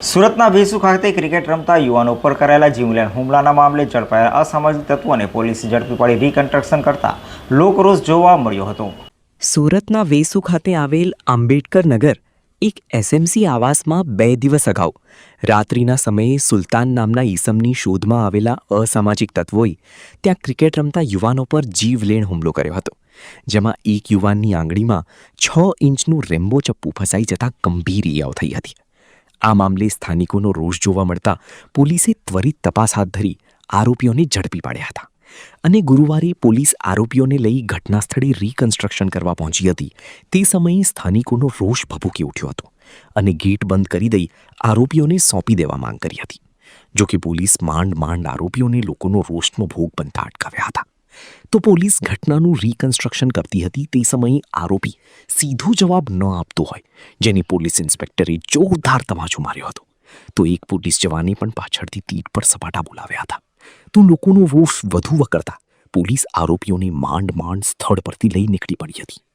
સુરતના વેસુ ખાતે ક્રિકેટ રમતા યુવાનો પર કરાયેલા જીવલેણ હુમલાના મામલે ઝડપાયેલા અસામાજિક તત્વોને પોલીસે ઝડપી પાડી રિકન્સ્ટ્રક્શન કરતા લોકરોષ જોવા મળ્યો હતો। સુરતના વેસુ ખાતે આવેલ આંબેડકર નગર એક એસએમસી આવાસમાં 2 દિવસ અગાઉ રાત્રિના સમયે સુલતાન નામના ઈસમની શોધમાં આવેલા અસામાજિક તત્વોએ ત્યાં ક્રિકેટ રમતા યુવાનો પર જીવલેણ હુમલો કર્યો હતો, જેમાં એક યુવાનની આંગળીમાં 6 ઇંચનું રેમ્બો ચપ્પુ ફસાઈ જતાં ગંભીર ઈજાઓ થઈ હતી। આ મામલે સ્થાનિકોનો રોષ જોવા મળતા પોલીસે ત્વરિત તપાસ હાથ ધરી આરોપીઓને ઝડપી પાડ્યા હતા અને ગુરુવારે પોલીસ આરોપીઓને લઈ ઘટના સ્થળે રિકન્સ્ટ્રક્શન કરવા પહોંચી હતી। તે સમયે સ્થાનિકોનો રોષ ભભૂકી ઉઠ્યો હતો અને ગેટ બંધ કરી દઈ આરોપીઓને સોંપી દેવા માંગ કરી હતી। જોકે પોલીસ માંડ આરોપીઓને લોકોનો રોષનો ભોગ બનતા અટકાવ્યા હતા। તો પોલીસ ઘટનાનું રિકન્સ્ટ્રક્શન કરતી હતી તે સમયે આરોપી સીધો જવાબ ન આપતો હોય, જેને પોલીસ ઇન્સ્પેક્ટરે જોરદાર તમાચો માર્યો હતો। તો એક પોલીસ જવાને પણ પાછળથી પીઠ પર સપાટા બોલાવ્યા હતા। તો લોકોનો રોષ વધુ વકરતા પોલીસ આરોપીઓને માંડ સ્થળ પરથી લઈ નીકળી પડી હતી।